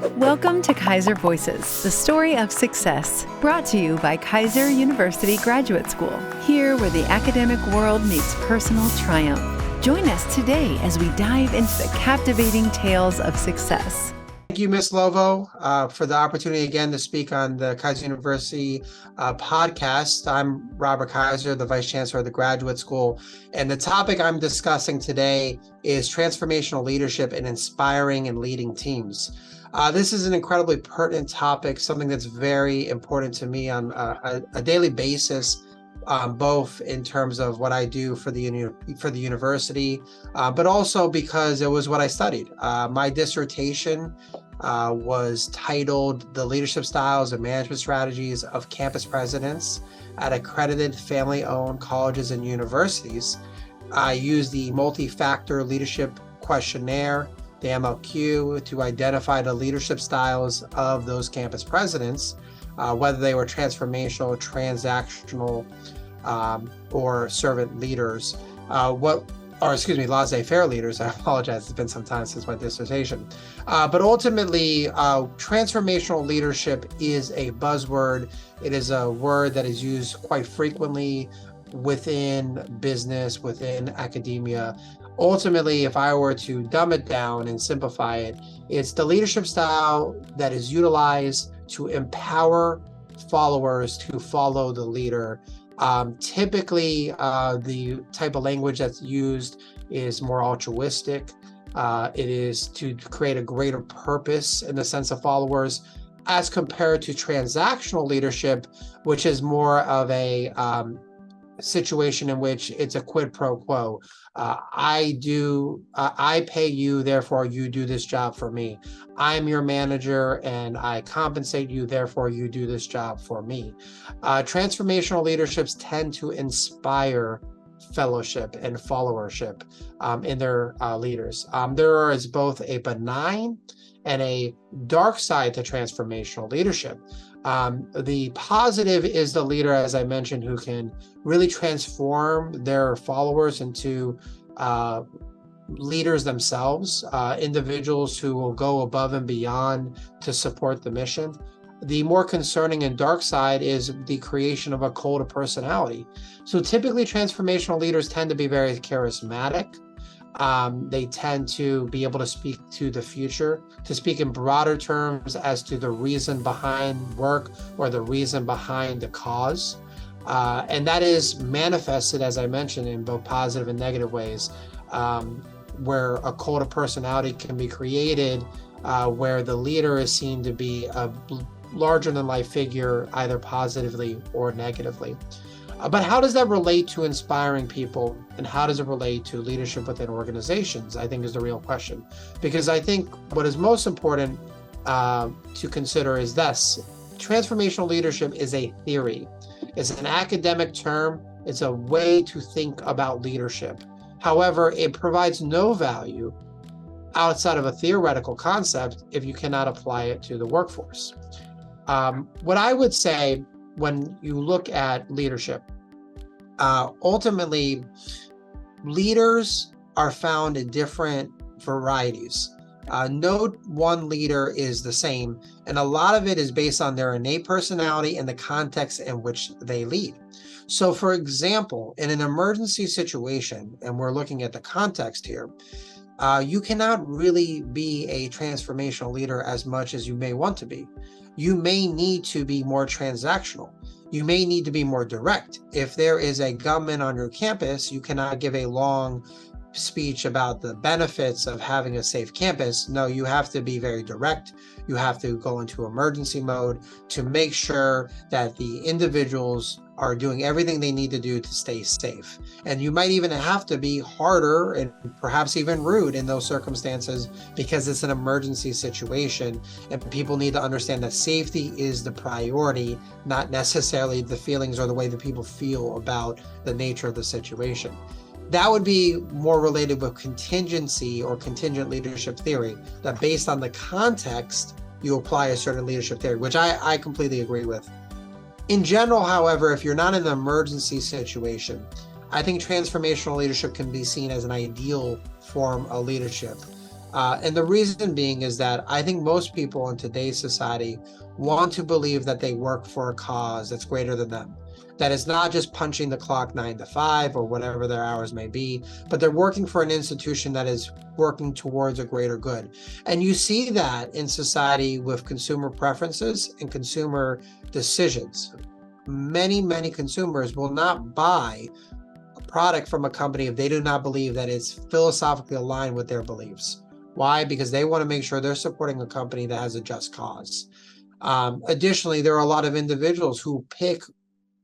Welcome to Keiser Voices, the story of success, brought to you by Keiser University Graduate School, here where the academic world meets personal triumph. Join us today as we dive into the captivating tales of success. Thank you, Ms. Lovo, for the opportunity again to speak on the Keiser University podcast. I'm Robert Keiser, the Vice-Chancellor of the Graduate School, and the topic I'm discussing today is transformational leadership and inspiring and leading teams. This is an incredibly pertinent topic, something that's very important to me on a daily basis, both in terms of what I do for the university, but also because it was what I studied. My dissertation was titled The Leadership Styles and Management Strategies of Campus Presidents at Accredited Family-Owned Colleges and Universities. I used the multi-factor leadership questionnaire, the MLQ, to identify the leadership styles of those campus presidents, whether they were transformational, transactional, or servant leaders. Laissez-faire leaders. I apologize, it's been some time since my dissertation. But ultimately, transformational leadership is a buzzword. It is a word that is used quite frequently within business, within academia. Ultimately, if I were to dumb it down and simplify it, it's the leadership style that is utilized to empower followers to follow the leader. Typically, the type of language that's used is more altruistic. It is to create a greater purpose in the sense of followers, as compared to transactional leadership, which is more of a situation in which it's a quid pro quo. I pay you, therefore you do this job for me. I'm your manager and I compensate you, therefore you do this job for me. Transformational leaderships tend to inspire fellowship and followership in their leaders. There is both a benign and a dark side to transformational leadership. The positive is the leader, as I mentioned, who can really transform their followers into leaders themselves, individuals who will go above and beyond to support the mission. The more concerning and dark side is the creation of a cult of personality. So typically transformational leaders tend to be very charismatic. They tend to be able to speak to the future, to speak in broader terms as to the reason behind work or the reason behind the cause. And that is manifested, as I mentioned, in both positive and negative ways, where a cult of personality can be created, where the leader is seen to be a larger than life figure, either positively or negatively. But how does that relate to inspiring people, and how does it relate to leadership within organizations, I think is the real question. Because I think what is most important to consider is this: transformational leadership is a theory. It's an academic term. It's a way to think about leadership. However, it provides no value outside of a theoretical concept if you cannot apply it to the workforce. What I would say when you look at leadership, ultimately, leaders are found in different varieties. No one leader is the same, and a lot of it is based on their innate personality and the context in which they lead. So, for example, in an emergency situation, and we're looking at the context here, you cannot really be a transformational leader as much as you may want to be. You may need to be more transactional. You may need to be more direct. If there is a gunman on your campus, you cannot give a long speech about the benefits of having a safe campus. No, you have to be very direct. You have to go into emergency mode to make sure that the individuals are doing everything they need to do to stay safe. And you might even have to be harder and perhaps even rude in those circumstances because it's an emergency situation and people need to understand that safety is the priority, not necessarily the feelings or the way that people feel about the nature of the situation. That would be more related with contingency or contingent leadership theory, that based on the context, you apply a certain leadership theory, which I completely agree with. In general, however, if you're not in an emergency situation, I think transformational leadership can be seen as an ideal form of leadership. And the reason being is that I think most people in today's society want to believe that they work for a cause that's greater than them. That it's not just punching the clock 9 to 5 or whatever their hours may be, but they're working for an institution that is working towards a greater good. And you see that in society with consumer preferences and consumer decisions. Many consumers will not buy a product from a company if they do not believe that it's philosophically aligned with their beliefs. Why? Because they want to make sure they're supporting a company that has a just cause. Additionally, there are a lot of individuals who pick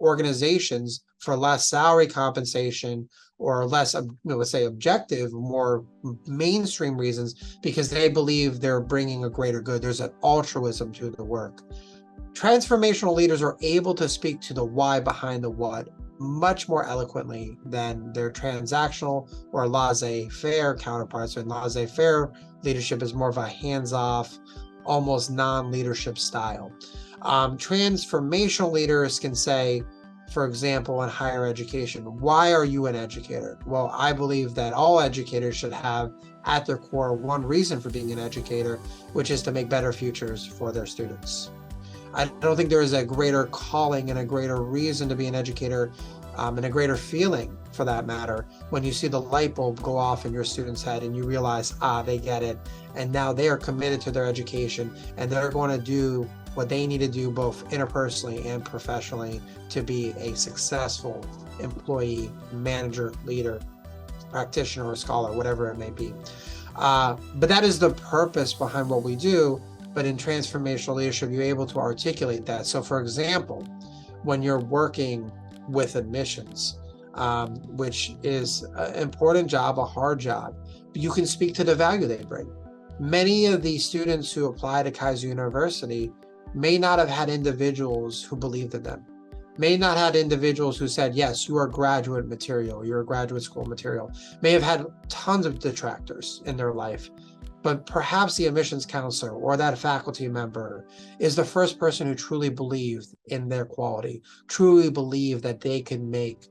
organizations for less salary compensation or less, let's say, objective, more mainstream reasons, because they believe they're bringing a greater good. There's an altruism to the work. Transformational leaders are able to speak to the why behind the what much more eloquently than their transactional or laissez-faire counterparts. And laissez-faire leadership is more of a hands-off, almost non-leadership style. Transformational leaders can say, for example, in higher education, why are you an educator? Well, I believe that all educators should have at their core one reason for being an educator, which is to make better futures for their students. I don't think there is a greater calling and a greater reason to be an educator, and a greater feeling for that matter, when you see the light bulb go off in your student's head and you realize, they get it. And now they are committed to their education and they're going to do what they need to do both interpersonally and professionally to be a successful employee, manager, leader, practitioner, or scholar, whatever it may be. But that is the purpose behind what we do. But in transformational leadership, you're able to articulate that. So for example, when you're working with admissions, which is an important job, a hard job, you can speak to the value they bring. Many of the students who apply to Keiser University may not have had individuals who believed in them, may not have had individuals who said, yes, you are graduate material, you're a graduate school material, may have had tons of detractors in their life. But perhaps the admissions counselor or that faculty member is the first person who truly believed in their quality, truly believed that they could make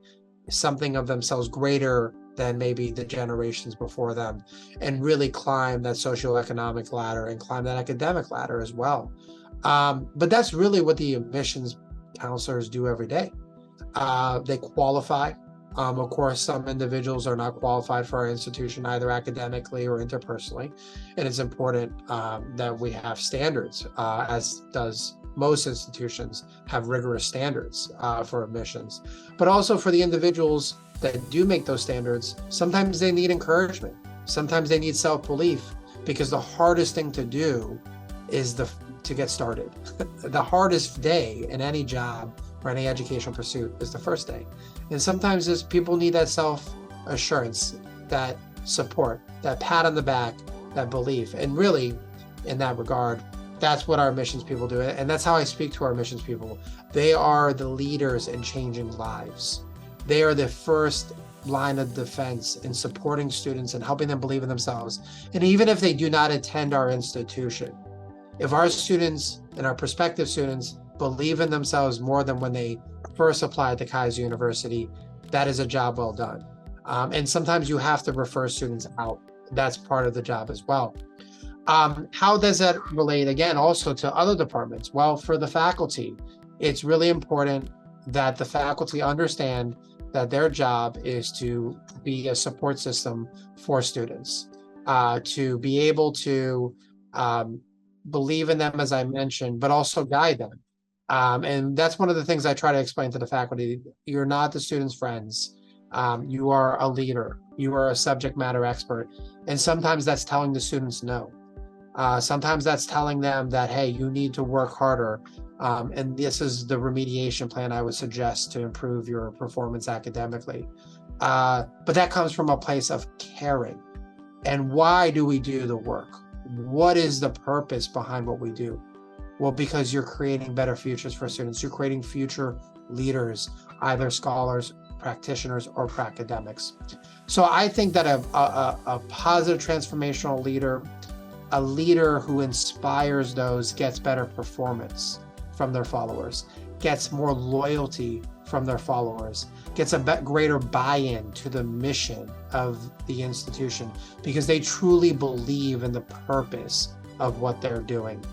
something of themselves greater than maybe the generations before them, and really climb that socioeconomic ladder and climb that academic ladder as well. But that's really what the admissions counselors do every day. They qualify. Of course, some individuals are not qualified for our institution, either academically or interpersonally. And it's important that we have standards, as does most institutions have rigorous standards for admissions. But also for the individuals that do make those standards, sometimes they need encouragement. Sometimes they need self-belief, because the hardest thing to do is to get started. The hardest day in any job or any educational pursuit is the first day. And sometimes people need that self-assurance, that support, that pat on the back, that belief. And really, in that regard, that's what our admissions people do. And that's how I speak to our admissions people. They are the leaders in changing lives. They are the first line of defense in supporting students and helping them believe in themselves. And even if they do not attend our institution, if our students and our prospective students believe in themselves more than when they first applied to Keiser University, that is a job well done. And sometimes you have to refer students out. That's part of the job as well. How does that relate, again, also to other departments? Well, for the faculty, it's really important that the faculty understand that their job is to be a support system for students, to be able to believe in them, as I mentioned, but also guide them. And that's one of the things I try to explain to the faculty. You're not the students' friends. You are a leader. You are a subject matter expert. And sometimes that's telling the students no. Sometimes that's telling them that, hey, you need to work harder. And this is the remediation plan I would suggest to improve your performance academically. But that comes from a place of caring. And why do we do the work? What is the purpose behind what we do? Well, because you're creating better futures for students. You're creating future leaders, either scholars, practitioners, or academics. So I think that a positive transformational leader, a leader who inspires those, gets better performance from their followers, gets more loyalty from their followers, gets a greater buy-in to the mission of the institution because they truly believe in the purpose of what they're doing.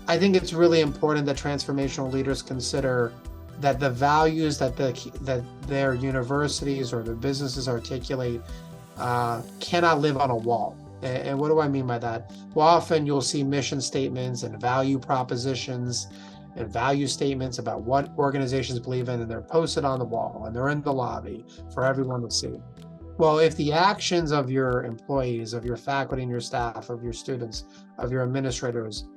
I think it's really important that transformational leaders consider that the values that their universities or their businesses articulate cannot live on a wall. And what do I mean by that? Well, often you'll see mission statements and value propositions and value statements about what organizations believe in, and they're posted on the wall and they're in the lobby for everyone to see. Well, if the actions of your employees, of your faculty and your staff, of your students, of your administrators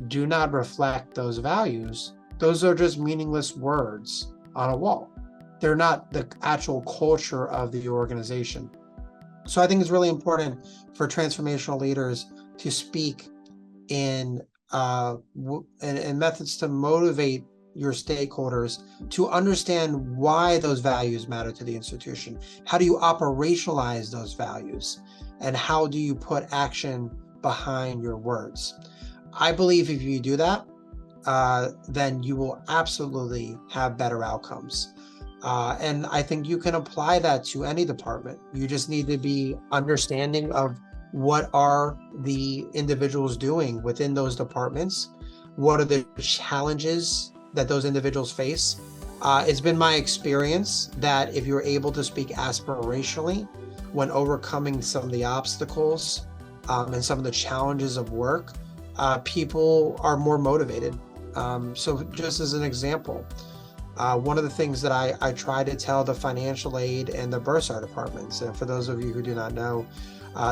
do not reflect those values, those are just meaningless words on a wall. They're not the actual culture of the organization. So I think it's really important for transformational leaders to speak in methods to motivate your stakeholders to understand why those values matter to the institution. How do you operationalize those values? And how do you put action behind your words? I believe if you do that, then you will absolutely have better outcomes. And I think you can apply that to any department. You just need to be understanding of what are the individuals doing within those departments. What are the challenges that those individuals face? It's been my experience that if you're able to speak aspirationally when overcoming some of the obstacles and some of the challenges of work, people are more motivated. So just as an example, one of the things that I try to tell the financial aid and the bursar departments, and for those of you who do not know,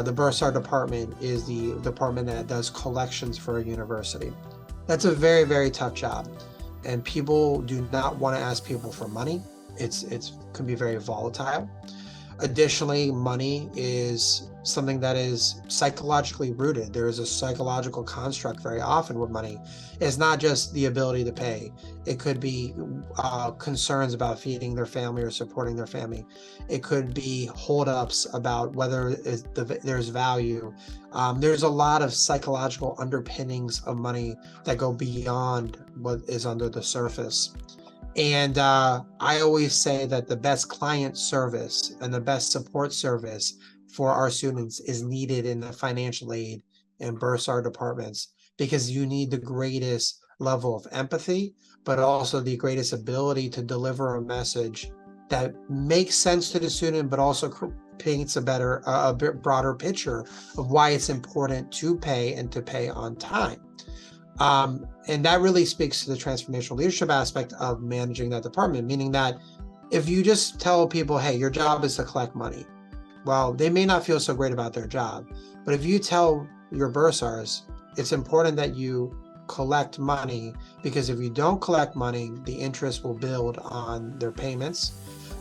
the bursar department is the department that does collections for a university. That's a very, very tough job. And people do not want to ask people for money. It can be very volatile. Additionally, money is something that is psychologically rooted. There is a psychological construct very often with money. It's not just the ability to pay. It could be concerns about feeding their family or supporting their family. It could be holdups about whether there's value. There's a lot of psychological underpinnings of money that go beyond what is under the surface. And I always say that the best client service and the best support service for our students is needed in the financial aid and bursar departments, because you need the greatest level of empathy, but also the greatest ability to deliver a message that makes sense to the student, but also paints a bit broader picture of why it's important to pay and to pay on time. And that really speaks to the transformational leadership aspect of managing that department, meaning that if you just tell people, hey, your job is to collect money, well, they may not feel so great about their job. But if you tell your bursars, it's important that you collect money, because if you don't collect money, the interest will build on their payments.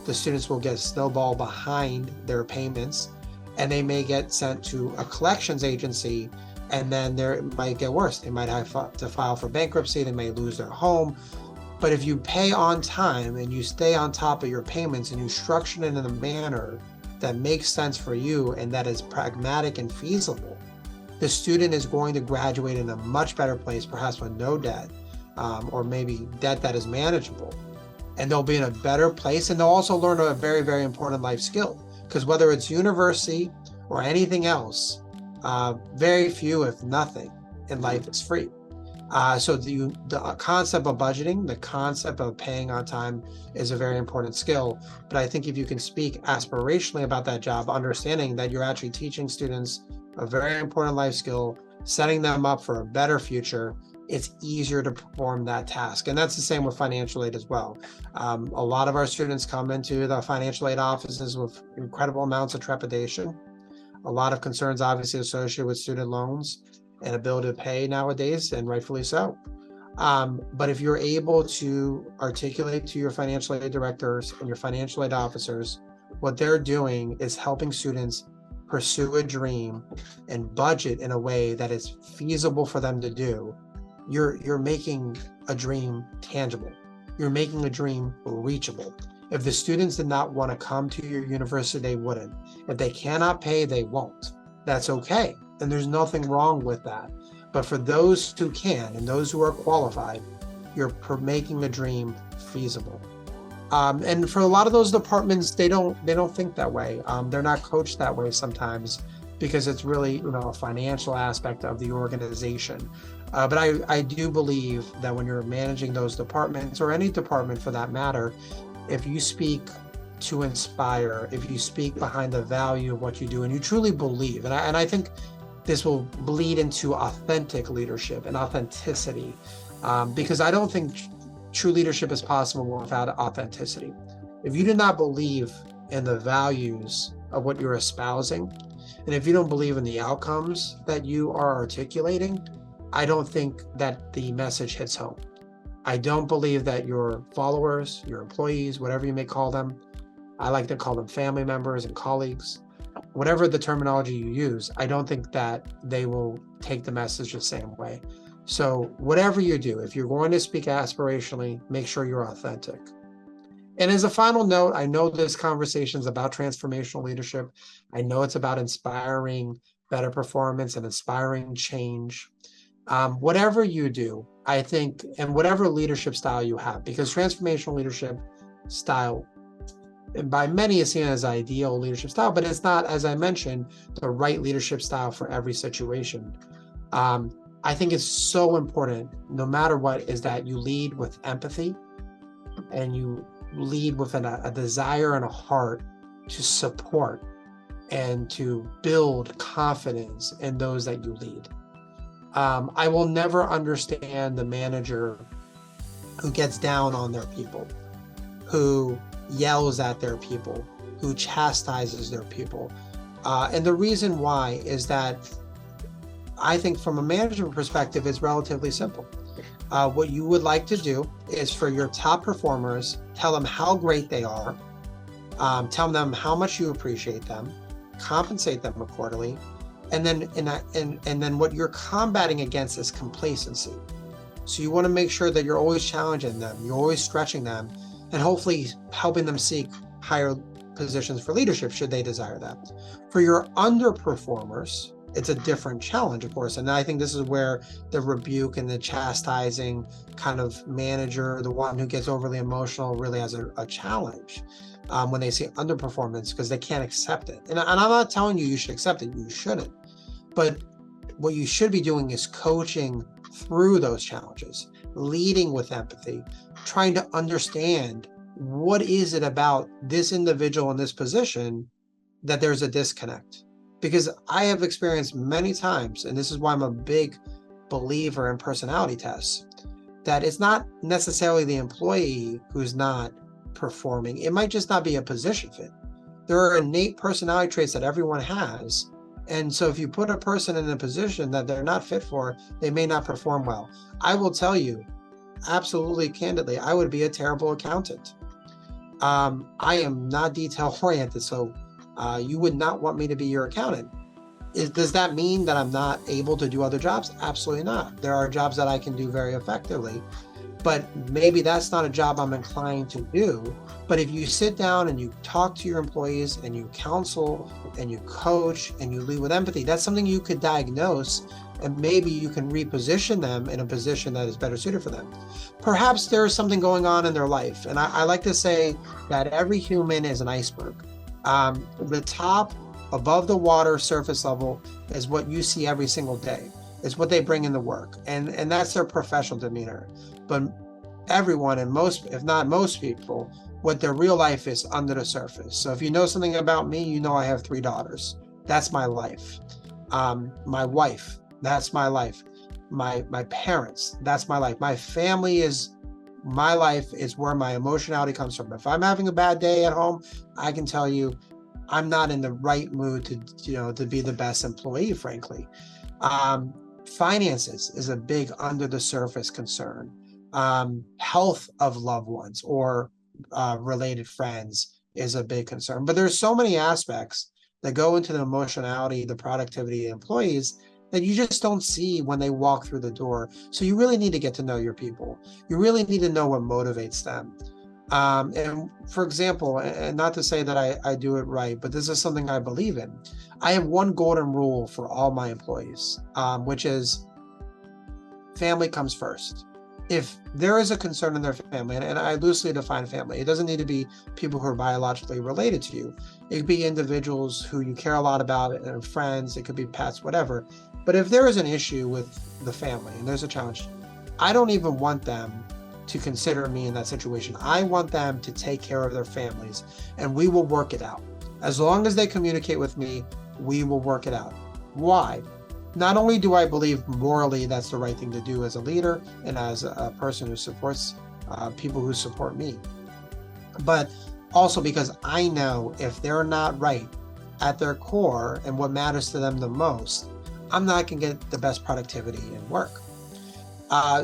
The students will get snowball behind their payments, and they may get sent to a collections agency. And then it might get worse. They might have to file for bankruptcy. They may lose their home. But if you pay on time and you stay on top of your payments and you structure it in a manner that makes sense for you and that is pragmatic and feasible, the student is going to graduate in a much better place, perhaps with no debt, or maybe debt that is manageable. And they'll be in a better place. And they'll also learn a very, very important life skill, because whether it's university or anything else, very few, if nothing, in life is free. So the concept of budgeting, the concept of paying on time is a very important skill. But I think if you can speak aspirationally about that job, understanding that you're actually teaching students a very important life skill, setting them up for a better future, it's easier to perform that task. And that's the same with financial aid as well. A lot of our students come into the financial aid offices with incredible amounts of trepidation. A lot of concerns obviously associated with student loans and ability to pay nowadays, and rightfully so. But if you're able to articulate to your financial aid directors and your financial aid officers, what they're doing is helping students pursue a dream and budget in a way that is feasible for them to do, you're making a dream tangible. You're making a dream reachable. If the students did not want to come to your university, they wouldn't. If they cannot pay, they won't. That's okay. And there's nothing wrong with that. But for those who can and those who are qualified, you're making a dream feasible. And for a lot of those departments, they don't think that way. They're not coached that way sometimes because it's really, a financial aspect of the organization. But I do believe that when you're managing those departments, or any department for that matter, if you speak to inspire, if you speak behind the value of what you do, and you truly believe, and I think this will bleed into authentic leadership and authenticity, because I don't think true leadership is possible without authenticity. If you do not believe in the values of what you're espousing, and if you don't believe in the outcomes that you are articulating, I don't think that the message hits home. I don't believe that your followers, your employees, whatever you may call them, I like to call them family members and colleagues, whatever the terminology you use, I don't think that they will take the message the same way. So whatever you do, if you're going to speak aspirationally, make sure you're authentic. And as a final note, I know this conversation is about transformational leadership. I know it's about inspiring better performance and inspiring change. Whatever you do, I think, and whatever leadership style you have, because transformational leadership style, and by many is seen as ideal leadership style, but it's not, as I mentioned, the right leadership style for every situation. I think it's so important, no matter what, is that you lead with empathy, and you lead with a desire and a heart to support and to build confidence in those that you lead. I will never understand the manager who gets down on their people, who yells at their people, who chastises their people. And the reason why is that I think from a management perspective, it's relatively simple. What you would like to do is for your top performers, tell them how great they are, tell them how much you appreciate them, compensate them accordingly, and then what you're combating against is complacency. So you want to make sure that you're always challenging them, you're always stretching them, and hopefully helping them seek higher positions for leadership should they desire that. For your underperformers, it's a different challenge, of course. And I think this is where the rebuke and the chastising kind of manager, the one who gets overly emotional, really has a challenge when they see underperformance, because they can't accept it. And I'm not telling you you should accept it, you shouldn't. But what you should be doing is coaching through those challenges, leading with empathy, trying to understand what is it about this individual in this position that there's a disconnect. Because I have experienced many times, and this is why I'm a big believer in personality tests, that it's not necessarily the employee who's not performing. It might just not be a position fit. There are innate personality traits that everyone has. And so if you put a person in a position that they're not fit for, they may not perform well. I will tell you, absolutely candidly, I would be a terrible accountant. I am not detail oriented, so you would not want me to be your accountant. Does that mean that I'm not able to do other jobs? Absolutely not. There are jobs that I can do very effectively, but maybe that's not a job I'm inclined to do. But if you sit down and you talk to your employees and you counsel and you coach and you lead with empathy, that's something you could diagnose, and maybe you can reposition them in a position that is better suited for them. Perhaps there's something going on in their life. And I like to say that every human is an iceberg. The top, above the water surface level, is what you see every single day. It's what they bring into work, and that's their professional demeanor. But everyone, and most, if not most people, what their real life is under the surface. So if you know something about me, you know I have 3 daughters. That's my life. My wife, that's my life. My parents, that's my life. My family is my life, is where my emotionality comes from. If I'm having a bad day at home, I can tell you I'm not in the right mood to be the best employee, frankly. Finances is a big under the surface concern. Health of loved ones or related friends is a big concern. But there's so many aspects that go into the emotionality, the productivity of employees that you just don't see when they walk through the door. So you really need to get to know your people. You really need to know what motivates them. And for example, and not to say that I do it right, but this is something I believe in. I have one golden rule for all my employees, which is family comes first. if there is a concern in their family, and I loosely define family, it doesn't need to be people who are biologically related to you. It could be individuals who you care a lot about, and friends, it could be pets, whatever. But if there is an issue with the family and there's a challenge, I don't even want them to consider me in that situation. I want them to take care of their families, and we will work it out. As long as they communicate with me, we will work it out. Why? Not only do I believe morally that's the right thing to do as a leader and as a person who supports people who support me, but also because I know if they're not right at their core and what matters to them the most, I'm not going to get the best productivity in work.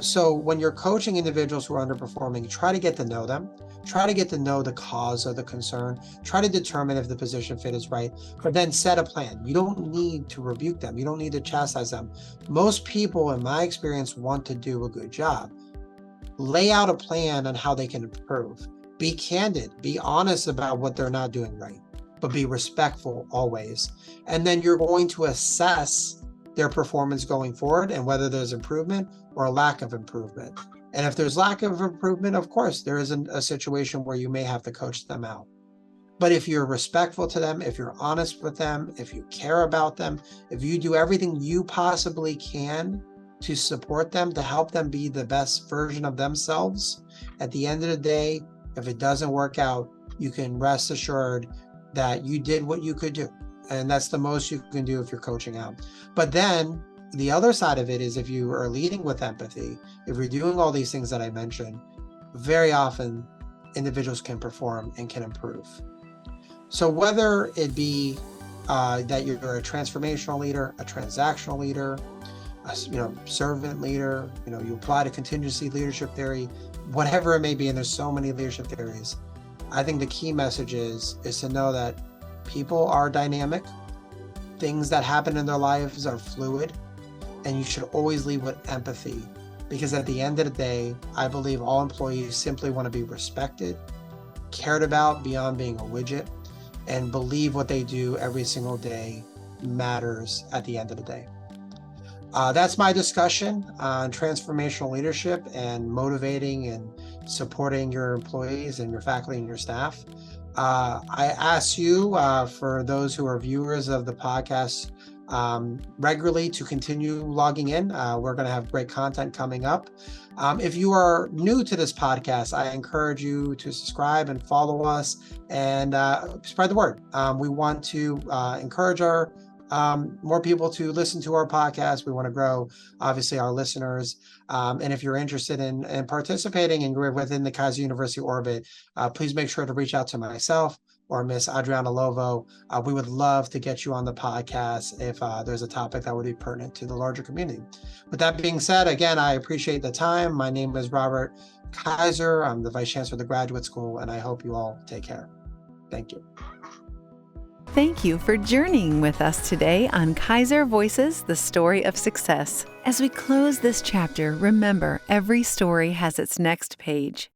So when you're coaching individuals who are underperforming, try to get to know them. Try to get to know the cause of the concern. Try to determine if the position fit is right, but then set a plan. You don't need to rebuke them. You don't need to chastise them. Most people, in my experience, want to do a good job. Lay out a plan on how they can improve. Be candid. Be honest about what they're not doing right, but be respectful always. And then you're going to assess their performance going forward and whether there's improvement or a lack of improvement. And if there's lack of improvement, of course, there is a situation where you may have to coach them out. But if you're respectful to them, if you're honest with them, if you care about them, if you do everything you possibly can to support them, to help them be the best version of themselves, at the end of the day, if it doesn't work out, you can rest assured that you did what you could do. And that's the most you can do if you're coaching out. But then the other side of it is if you are leading with empathy, if you're doing all these things that I mentioned, very often individuals can perform and can improve. So whether it be that you're a transformational leader, a transactional leader, a servant leader, you apply to contingency leadership theory, whatever it may be, and there's so many leadership theories, I think the key message is to know that people are dynamic. Things that happen in their lives are fluid, and you should always lead with empathy, because at the end of the day, I believe all employees simply want to be respected, cared about beyond being a widget, and believe what they do every single day matters at the end of the day. That's my discussion on transformational leadership and motivating and supporting your employees and your faculty and your staff. I ask you, for those who are viewers of the podcast regularly, to continue logging in. We're going to have great content coming up. If you are new to this podcast, I encourage you to subscribe and follow us and spread the word. We want to encourage our more people to listen to our podcast. We want to grow, obviously, our listeners. And if you're interested in participating and you're within the Keiser University orbit, please make sure to reach out to myself or Miss Adriana Lovo. We would love to get you on the podcast if there's a topic that would be pertinent to the larger community. With that being said, again, I appreciate the time. My name is Robert Keiser. I'm the Vice-Chancellor of the Graduate School, and I hope you all take care. Thank you. Thank you for journeying with us today on Keiser Voices, the story of success. As we close this chapter, remember, every story has its next page.